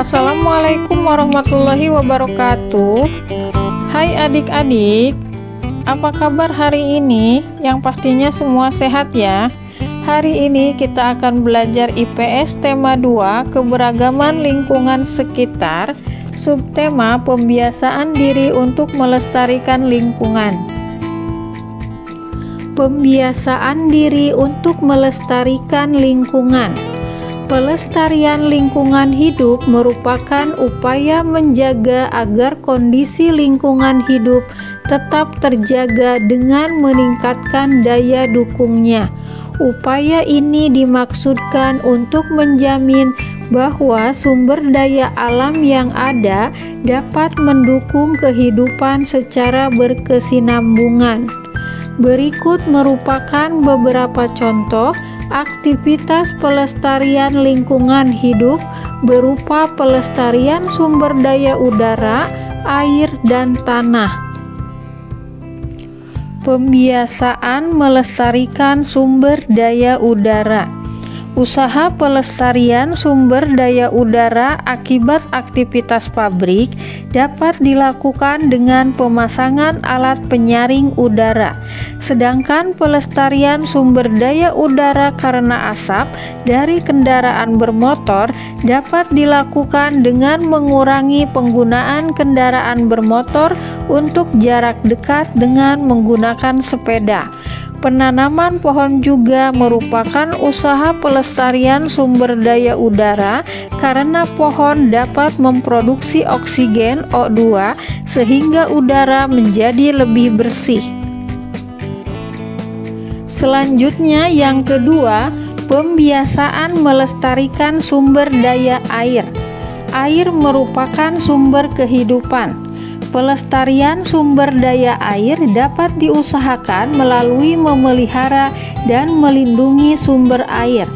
Assalamualaikum warahmatullahi wabarakatuh. Hai adik-adik, apa kabar hari ini? Yang pastinya semua sehat ya. Hari ini kita akan belajar IPS tema 2, keberagaman lingkungan sekitar, subtema pembiasaan diri untuk melestarikan lingkungan. Pembiasaan diri untuk melestarikan lingkungan. Pelestarian lingkungan hidup merupakan upaya menjaga agar kondisi lingkungan hidup tetap terjaga dengan meningkatkan daya dukungnya. Upaya ini dimaksudkan untuk menjamin bahwa sumber daya alam yang ada dapat mendukung kehidupan secara berkesinambungan. Berikut merupakan beberapa contoh aktivitas pelestarian lingkungan hidup berupa pelestarian sumber daya udara, air, dan tanah. Pembiasaan melestarikan sumber daya udara. Usaha pelestarian sumber daya udara akibat aktivitas pabrik dapat dilakukan dengan pemasangan alat penyaring udara. Sedangkan pelestarian sumber daya udara karena asap dari kendaraan bermotor dapat dilakukan dengan mengurangi penggunaan kendaraan bermotor untuk jarak dekat dengan menggunakan sepeda. Penanaman pohon juga merupakan usaha pelestarian sumber daya udara karena pohon dapat memproduksi oksigen O2 sehingga udara menjadi lebih bersih. Selanjutnya yang kedua, pembiasaan melestarikan sumber daya air. Air merupakan sumber kehidupan. Pelestarian sumber daya air dapat diusahakan melalui memelihara dan melindungi sumber air.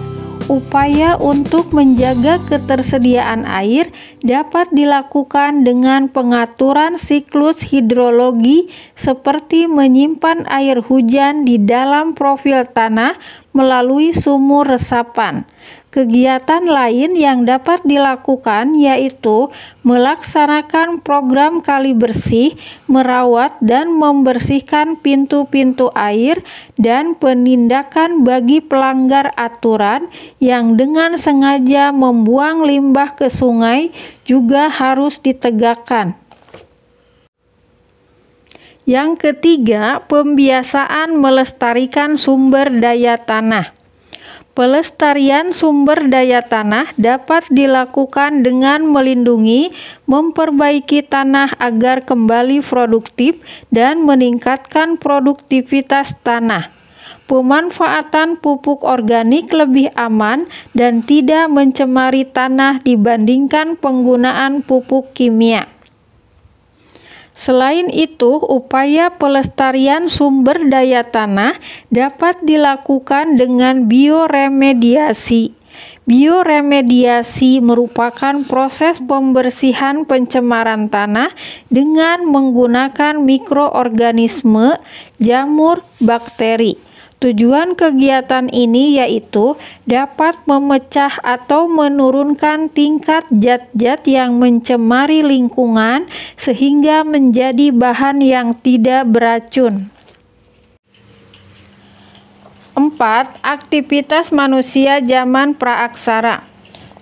Upaya untuk menjaga ketersediaan air dapat dilakukan dengan pengaturan siklus hidrologi seperti menyimpan air hujan di dalam profil tanah melalui sumur resapan. Kegiatan lain yang dapat dilakukan yaitu melaksanakan program kali bersih, merawat dan membersihkan pintu-pintu air, dan penindakan bagi pelanggar aturan yang dengan sengaja membuang limbah ke sungai juga harus ditegakkan. Yang ketiga, pembiasaan melestarikan sumber daya tanah. Pelestarian sumber daya tanah dapat dilakukan dengan melindungi, memperbaiki tanah agar kembali produktif, dan meningkatkan produktivitas tanah. Pemanfaatan pupuk organik lebih aman dan tidak mencemari tanah dibandingkan penggunaan pupuk kimia. Selain itu, upaya pelestarian sumber daya tanah dapat dilakukan dengan bioremediasi. Bioremediasi merupakan proses pembersihan pencemaran tanah dengan menggunakan mikroorganisme, jamur, bakteri. Tujuan kegiatan ini yaitu dapat memecah atau menurunkan tingkat zat-zat yang mencemari lingkungan sehingga menjadi bahan yang tidak beracun. 4. Aktivitas manusia zaman praaksara.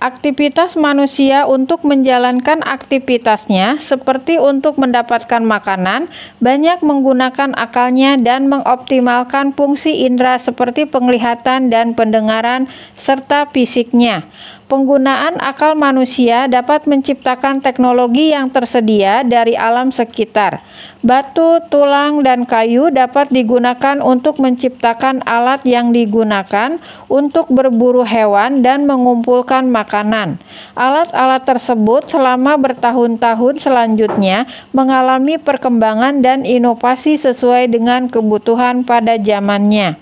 Aktivitas manusia untuk menjalankan aktivitasnya seperti untuk mendapatkan makanan, banyak menggunakan akalnya dan mengoptimalkan fungsi indera seperti penglihatan dan pendengaran serta fisiknya. Penggunaan akal manusia dapat menciptakan teknologi yang tersedia dari alam sekitar. Batu, tulang, dan kayu dapat digunakan untuk menciptakan alat yang digunakan untuk berburu hewan dan mengumpulkan makanan. Alat-alat tersebut selama bertahun-tahun selanjutnya mengalami perkembangan dan inovasi sesuai dengan kebutuhan pada zamannya.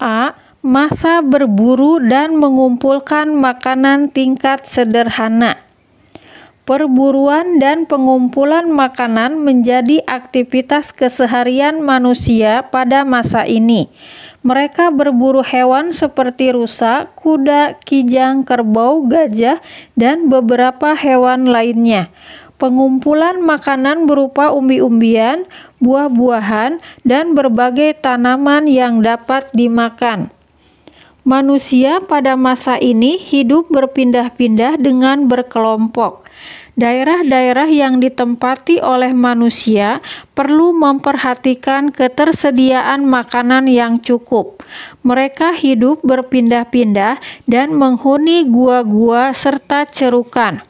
A. Masa berburu dan mengumpulkan makanan tingkat sederhana. Perburuan dan pengumpulan makanan menjadi aktivitas keseharian manusia pada masa ini. Mereka berburu hewan seperti rusa, kuda, kijang, kerbau, gajah, dan beberapa hewan lainnya. Pengumpulan makanan berupa umbi-umbian, buah-buahan, dan berbagai tanaman yang dapat dimakan. Manusia pada masa ini hidup berpindah-pindah dengan berkelompok. Daerah-daerah yang ditempati oleh manusia perlu memperhatikan ketersediaan makanan yang cukup. Mereka hidup berpindah-pindah dan menghuni gua-gua serta cerukan.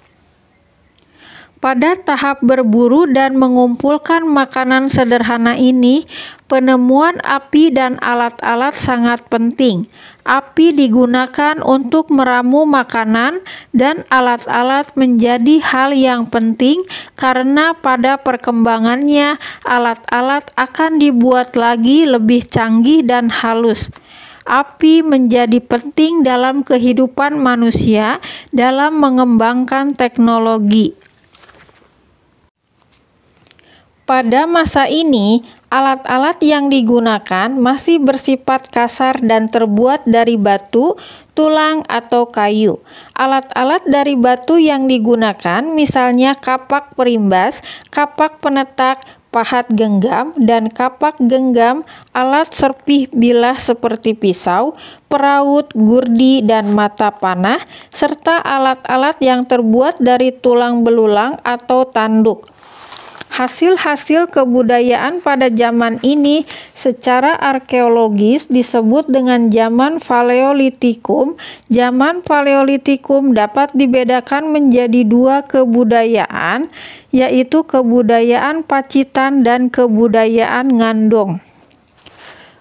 Pada tahap berburu dan mengumpulkan makanan sederhana ini, penemuan api dan alat-alat sangat penting. Api digunakan untuk meramu makanan dan alat-alat menjadi hal yang penting karena pada perkembangannya alat-alat akan dibuat lagi lebih canggih dan halus. Api menjadi penting dalam kehidupan manusia dalam mengembangkan teknologi. Pada masa ini, alat-alat yang digunakan masih bersifat kasar dan terbuat dari batu, tulang, atau kayu. Alat-alat dari batu yang digunakan misalnya kapak perimbas, kapak penetak, pahat genggam, dan kapak genggam, alat serpih bilah seperti pisau, peraut, gurdi, dan mata panah, serta alat-alat yang terbuat dari tulang belulang atau tanduk. Hasil-hasil kebudayaan pada zaman ini secara arkeologis disebut dengan zaman Paleolitikum. Zaman Paleolitikum dapat dibedakan menjadi dua kebudayaan, yaitu kebudayaan Pacitan dan kebudayaan Ngandong.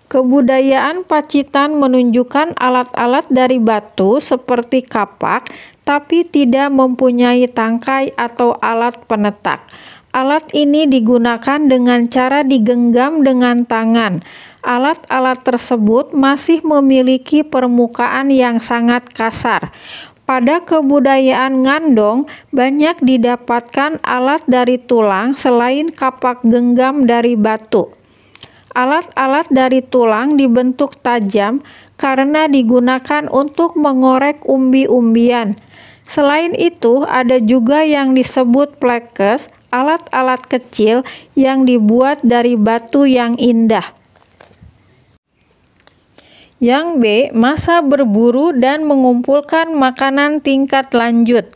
Kebudayaan Pacitan menunjukkan alat-alat dari batu seperti kapak, tapi tidak mempunyai tangkai atau alat penetak. Alat ini digunakan dengan cara digenggam dengan tangan. Alat-alat tersebut masih memiliki permukaan yang sangat kasar. Pada kebudayaan Ngandong, banyak didapatkan alat dari tulang selain kapak genggam dari batu. Alat-alat dari tulang dibentuk tajam karena digunakan untuk mengorek umbi-umbian. Selain itu, ada juga yang disebut plekes, alat-alat kecil yang dibuat dari batu yang indah. Yang B. Masa berburu dan mengumpulkan makanan tingkat lanjut.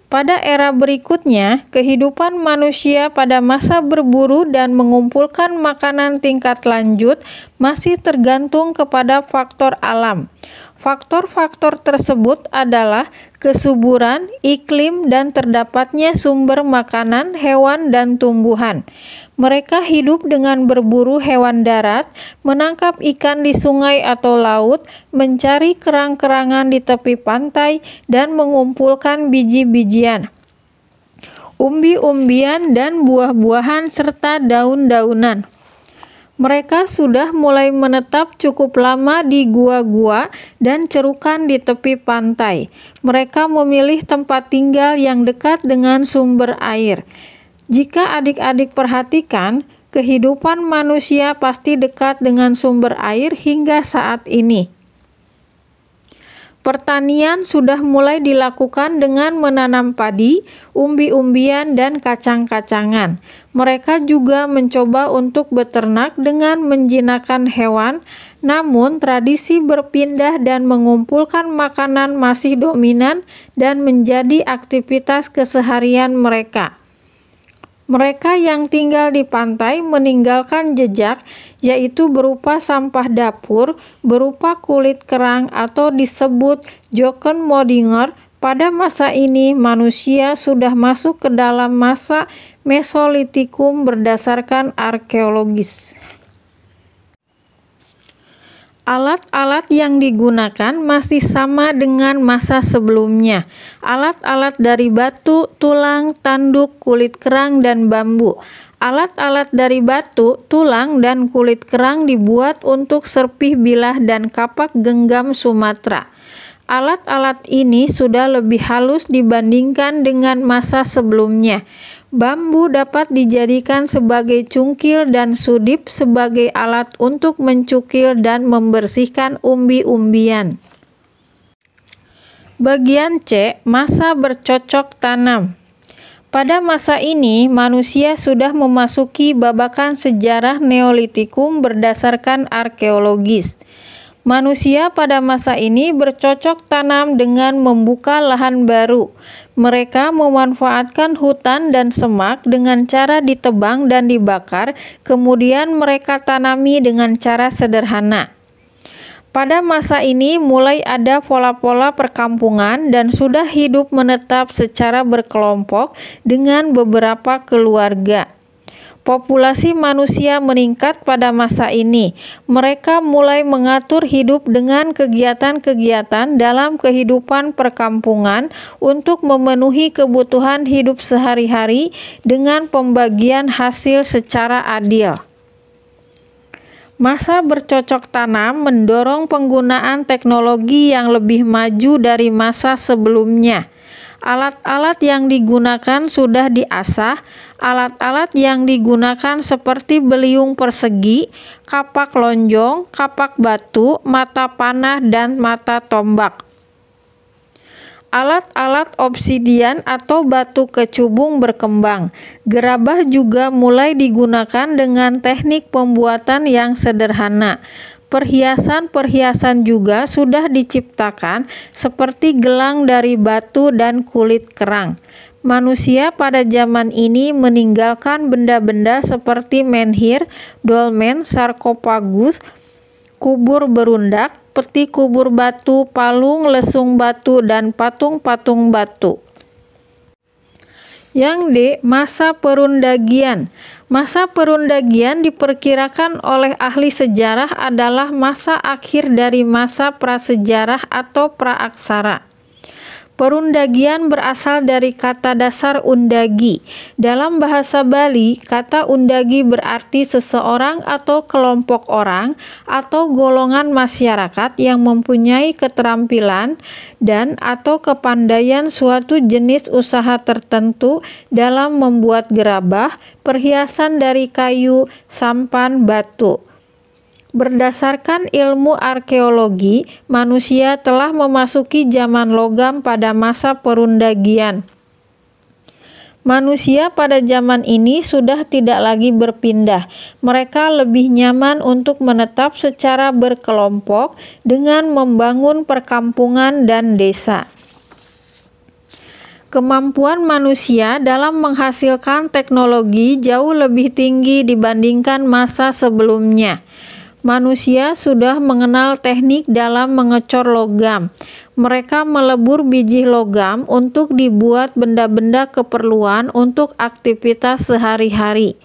Pada era berikutnya, kehidupan manusia pada masa berburu dan mengumpulkan makanan tingkat lanjut masih tergantung kepada faktor alam. Faktor-faktor tersebut adalah kesuburan, iklim, dan terdapatnya sumber makanan, hewan, dan tumbuhan. Mereka hidup dengan berburu hewan darat, menangkap ikan di sungai atau laut, mencari kerang-kerangan di tepi pantai, dan mengumpulkan biji-bijian, umbi-umbian, dan buah-buahan serta daun-daunan. Mereka sudah mulai menetap cukup lama di gua-gua dan cerukan di tepi pantai. Mereka memilih tempat tinggal yang dekat dengan sumber air. Jika adik-adik perhatikan, kehidupan manusia pasti dekat dengan sumber air hingga saat ini. Pertanian sudah mulai dilakukan dengan menanam padi, umbi-umbian, dan kacang-kacangan. Mereka juga mencoba untuk beternak dengan menjinakkan hewan, namun tradisi berpindah dan mengumpulkan makanan masih dominan dan menjadi aktivitas keseharian mereka. Mereka yang tinggal di pantai meninggalkan jejak, yaitu berupa sampah dapur, berupa kulit kerang atau disebut joken modinger. Pada masa ini, manusia sudah masuk ke dalam masa Mesolitikum berdasarkan arkeologis. Alat-alat yang digunakan masih sama dengan masa sebelumnya. Alat-alat dari batu, tulang, tanduk, kulit kerang, dan bambu. Alat-alat dari batu, tulang, dan kulit kerang dibuat untuk serpih bilah dan kapak genggam Sumatera. Alat-alat ini sudah lebih halus dibandingkan dengan masa sebelumnya. Bambu dapat dijadikan sebagai cungkil dan sudip sebagai alat untuk mencukil dan membersihkan umbi-umbian. Bagian C. Masa bercocok tanam. Pada masa ini, manusia sudah memasuki babakan sejarah Neolitikum berdasarkan arkeologis. Manusia pada masa ini bercocok tanam dengan membuka lahan baru. Mereka memanfaatkan hutan dan semak dengan cara ditebang dan dibakar, kemudian mereka tanami dengan cara sederhana. Pada masa ini mulai ada pola-pola perkampungan dan sudah hidup menetap secara berkelompok dengan beberapa keluarga. Populasi manusia meningkat pada masa ini. Mereka mulai mengatur hidup dengan kegiatan-kegiatan dalam kehidupan perkampungan untuk memenuhi kebutuhan hidup sehari-hari dengan pembagian hasil secara adil. Masa bercocok tanam mendorong penggunaan teknologi yang lebih maju dari masa sebelumnya. Alat-alat yang digunakan sudah diasah. Alat-alat yang digunakan seperti beliung persegi, kapak lonjong, kapak batu, mata panah, dan mata tombak. Alat-alat obsidian atau batu kecubung berkembang. Gerabah juga mulai digunakan dengan teknik pembuatan yang sederhana. Perhiasan-perhiasan juga sudah diciptakan seperti gelang dari batu dan kulit kerang. Manusia pada zaman ini meninggalkan benda-benda seperti menhir, dolmen, sarkofagus, kubur berundak, peti kubur batu, palung, lesung batu, dan patung-patung batu. Yang D. Masa Perundagian. Masa Perundagian diperkirakan oleh ahli sejarah adalah masa akhir dari masa prasejarah atau praaksara. Perundagian berasal dari kata dasar undagi. Dalam bahasa Bali, kata undagi berarti seseorang atau kelompok orang atau golongan masyarakat yang mempunyai keterampilan dan atau kepandaian suatu jenis usaha tertentu dalam membuat gerabah, perhiasan dari kayu, sampan, batu. Berdasarkan ilmu arkeologi, manusia telah memasuki zaman logam pada masa Perundagian. Manusia pada zaman ini sudah tidak lagi berpindah. Mereka lebih nyaman untuk menetap secara berkelompok dengan membangun perkampungan dan desa. Kemampuan manusia dalam menghasilkan teknologi jauh lebih tinggi dibandingkan masa sebelumnya. Manusia sudah mengenal teknik dalam mengecor logam. Mereka melebur biji logam untuk dibuat benda-benda keperluan untuk aktivitas sehari-hari.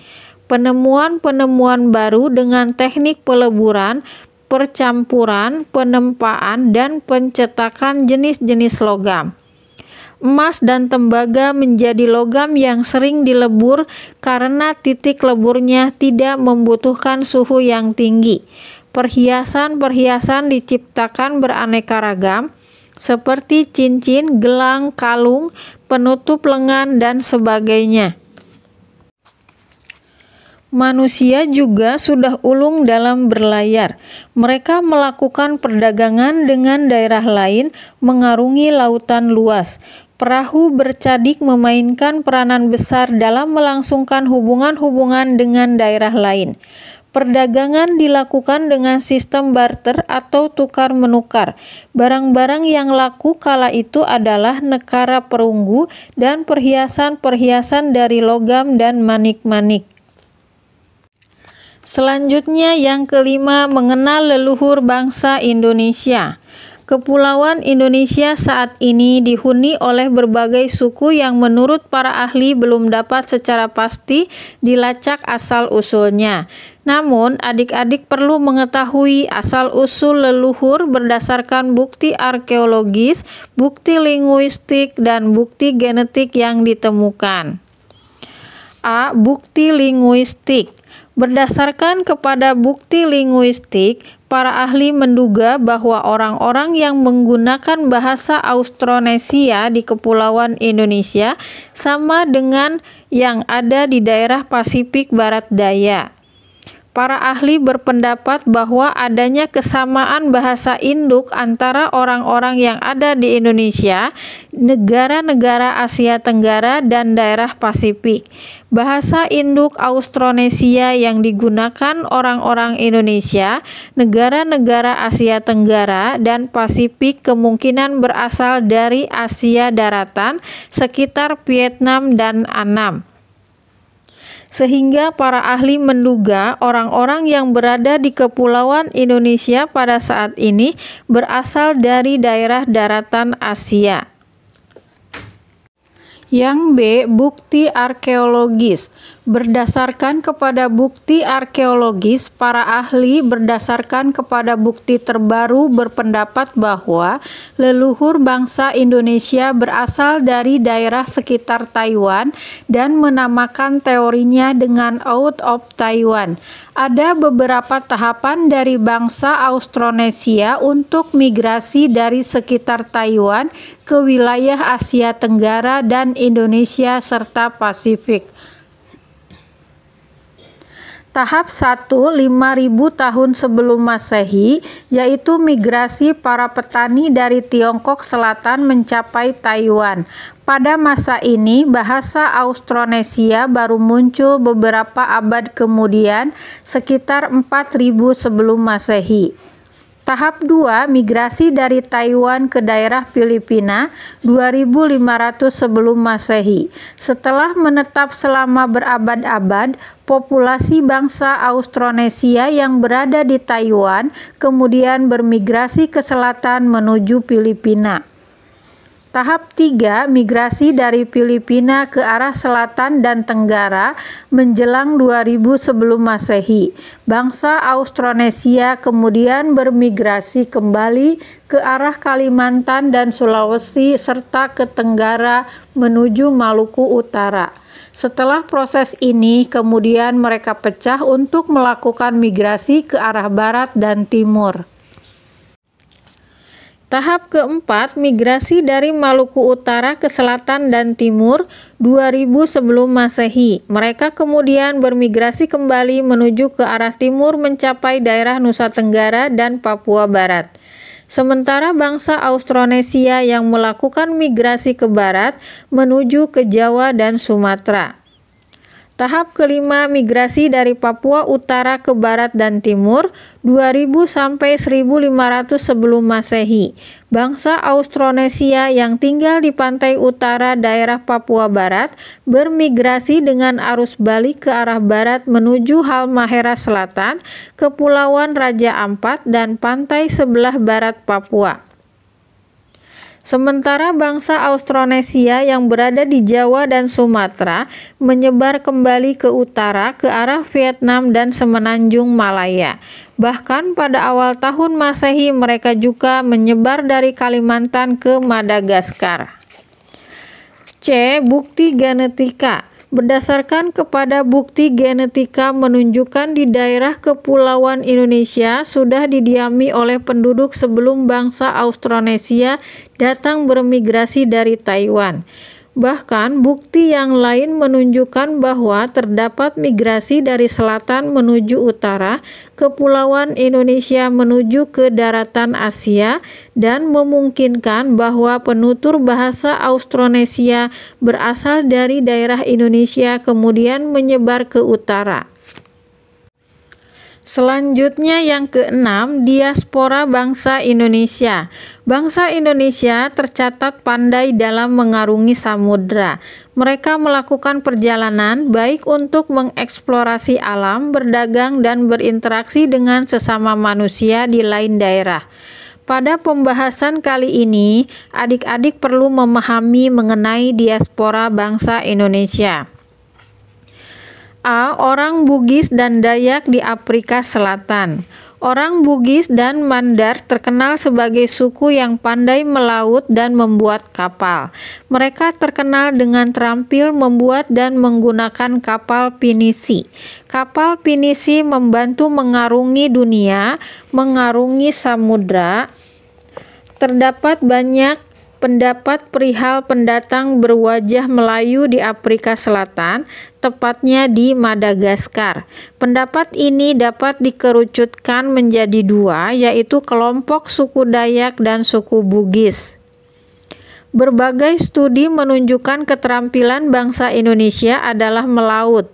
Penemuan-penemuan baru dengan teknik peleburan, percampuran, penempaan, dan pencetakan jenis-jenis logam. Emas dan tembaga menjadi logam yang sering dilebur karena titik leburnya tidak membutuhkan suhu yang tinggi. Perhiasan-perhiasan diciptakan beraneka ragam, seperti cincin, gelang, kalung, penutup lengan, dan sebagainya. Manusia juga sudah ulung dalam berlayar. Mereka melakukan perdagangan dengan daerah lain, mengarungi lautan luas. Perahu bercadik memainkan peranan besar dalam melangsungkan hubungan-hubungan dengan daerah lain. Perdagangan dilakukan dengan sistem barter atau tukar-menukar. Barang-barang yang laku kala itu adalah nekara perunggu dan perhiasan-perhiasan dari logam dan manik-manik. Selanjutnya yang kelima, mengenal leluhur bangsa Indonesia. Kepulauan Indonesia saat ini dihuni oleh berbagai suku yang menurut para ahli belum dapat secara pasti dilacak asal-usulnya. Namun, adik-adik perlu mengetahui asal-usul leluhur berdasarkan bukti arkeologis, bukti linguistik, dan bukti genetik yang ditemukan. A. Bukti linguistik. Berdasarkan kepada bukti linguistik, para ahli menduga bahwa orang-orang yang menggunakan bahasa Austronesia di Kepulauan Indonesia sama dengan yang ada di daerah Pasifik Barat Daya. Para ahli berpendapat bahwa adanya kesamaan bahasa Induk antara orang-orang yang ada di Indonesia, negara-negara Asia Tenggara, dan daerah Pasifik. Bahasa Induk Austronesia yang digunakan orang-orang Indonesia, negara-negara Asia Tenggara, dan Pasifik kemungkinan berasal dari Asia Daratan sekitar Vietnam dan Annam. Sehingga para ahli menduga orang-orang yang berada di Kepulauan Indonesia pada saat ini berasal dari daerah daratan Asia. Yang B. Bukti arkeologis. Berdasarkan kepada bukti arkeologis, para ahli berdasarkan kepada bukti terbaru berpendapat bahwa leluhur bangsa Indonesia berasal dari daerah sekitar Taiwan dan menamakan teorinya dengan Out of Taiwan. Ada beberapa tahapan dari bangsa Austronesia untuk migrasi dari sekitar Taiwan ke wilayah Asia Tenggara dan Indonesia serta Pasifik. Tahap 1, 5.000 tahun sebelum Masehi, yaitu migrasi para petani dari Tiongkok Selatan mencapai Taiwan. Pada masa ini, bahasa Austronesia baru muncul beberapa abad kemudian, sekitar 4.000 sebelum Masehi. Tahap 2, migrasi dari Taiwan ke daerah Filipina 2.500 sebelum Masehi. Setelah menetap selama berabad-abad, populasi bangsa Austronesia yang berada di Taiwan kemudian bermigrasi ke selatan menuju Filipina. Tahap 3, migrasi dari Filipina ke arah selatan dan tenggara menjelang 2000 sebelum Masehi. Bangsa Austronesia kemudian bermigrasi kembali ke arah Kalimantan dan Sulawesi serta ke tenggara menuju Maluku Utara. Setelah proses ini, kemudian mereka pecah untuk melakukan migrasi ke arah barat dan timur. Tahap keempat, migrasi dari Maluku Utara ke selatan dan timur 2000 sebelum Masehi. Mereka kemudian bermigrasi kembali menuju ke arah timur mencapai daerah Nusa Tenggara dan Papua Barat. Sementara bangsa Austronesia yang melakukan migrasi ke barat menuju ke Jawa dan Sumatera. Tahap kelima, migrasi dari Papua Utara ke barat dan timur 2000 sampai 1500 sebelum Masehi. Bangsa Austronesia yang tinggal di pantai utara daerah Papua Barat bermigrasi dengan arus balik ke arah barat menuju Halmahera Selatan, Kepulauan Raja Ampat, dan pantai sebelah barat Papua. Sementara bangsa Austronesia yang berada di Jawa dan Sumatera menyebar kembali ke utara ke arah Vietnam dan semenanjung Malaya. Bahkan pada awal tahun Masehi mereka juga menyebar dari Kalimantan ke Madagaskar. C. Bukti genetika. Berdasarkan kepada bukti genetika menunjukkan di daerah Kepulauan Indonesia sudah didiami oleh penduduk sebelum bangsa Austronesia datang bermigrasi dari Taiwan. Bahkan bukti yang lain menunjukkan bahwa terdapat migrasi dari selatan menuju utara, Kepulauan Indonesia menuju ke daratan Asia, dan memungkinkan bahwa penutur bahasa Austronesia berasal dari daerah Indonesia kemudian menyebar ke utara. Selanjutnya yang keenam, diaspora bangsa Indonesia. Bangsa Indonesia tercatat pandai dalam mengarungi samudra. Mereka melakukan perjalanan baik untuk mengeksplorasi alam, berdagang, dan berinteraksi dengan sesama manusia di lain daerah. Pada pembahasan kali ini, adik-adik perlu memahami mengenai diaspora bangsa Indonesia. A. Orang Bugis dan Dayak di Afrika Selatan. Orang Bugis dan Mandar terkenal sebagai suku yang pandai melaut dan membuat kapal. Mereka terkenal dengan terampil membuat dan menggunakan kapal pinisi. Kapal pinisi membantu mengarungi dunia, mengarungi samudra. Terdapat banyak pendapat perihal pendatang berwajah Melayu di Afrika Selatan, tepatnya di Madagaskar. Pendapat ini dapat dikerucutkan menjadi dua, yaitu kelompok suku Dayak dan suku Bugis. Berbagai studi menunjukkan keterampilan bangsa Indonesia adalah melaut.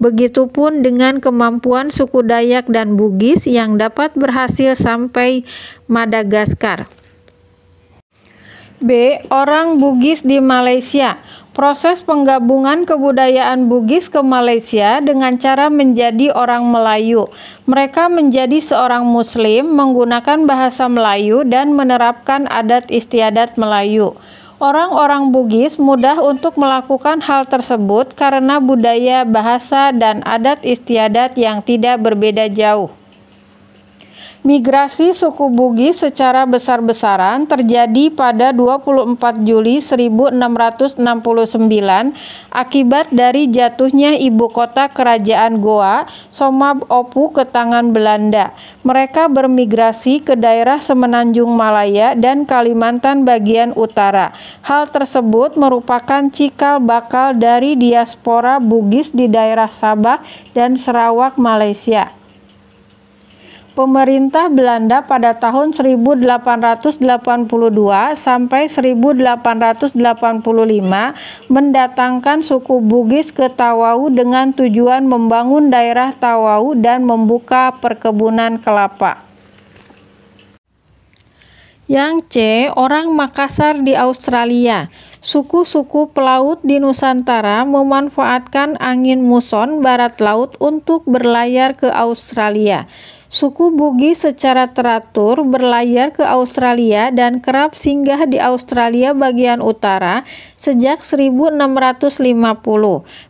Begitupun dengan kemampuan suku Dayak dan Bugis yang dapat berhasil sampai Madagaskar. B. Orang Bugis di Malaysia. Proses penggabungan kebudayaan Bugis ke Malaysia dengan cara menjadi orang Melayu. Mereka menjadi seorang Muslim, menggunakan bahasa Melayu dan menerapkan adat istiadat Melayu. Orang-orang Bugis mudah untuk melakukan hal tersebut karena budaya, bahasa, dan adat istiadat yang tidak berbeda jauh. Migrasi suku Bugis secara besar-besaran terjadi pada 24 Juli 1669 akibat dari jatuhnya ibu kota kerajaan Goa, Somab-Opu ke tangan Belanda. Mereka bermigrasi ke daerah Semenanjung Malaya dan Kalimantan bagian utara. Hal tersebut merupakan cikal bakal dari diaspora Bugis di daerah Sabah dan Sarawak, Malaysia. Pemerintah Belanda pada tahun 1882 sampai 1885 mendatangkan suku Bugis ke Tawau dengan tujuan membangun daerah Tawau dan membuka perkebunan kelapa. Yang C. Orang Makassar di Australia. Suku-suku pelaut di Nusantara memanfaatkan angin muson barat laut untuk berlayar ke Australia. Suku Bugis secara teratur berlayar ke Australia dan kerap singgah di Australia bagian utara sejak 1650.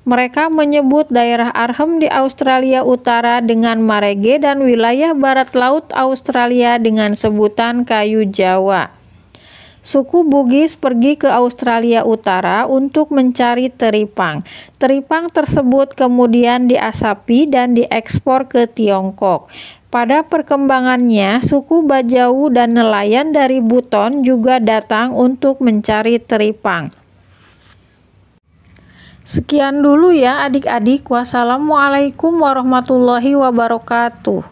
Mereka menyebut daerah Arnhem di Australia Utara dengan Marege dan wilayah barat laut Australia dengan sebutan Kayu Jawa. Suku Bugis pergi ke Australia Utara untuk mencari teripang. Teripang tersebut kemudian diasapi dan diekspor ke Tiongkok. Pada perkembangannya, suku Bajau dan nelayan dari Buton juga datang untuk mencari teripang. Sekian dulu ya adik-adik. Wassalamualaikum warahmatullahi wabarakatuh.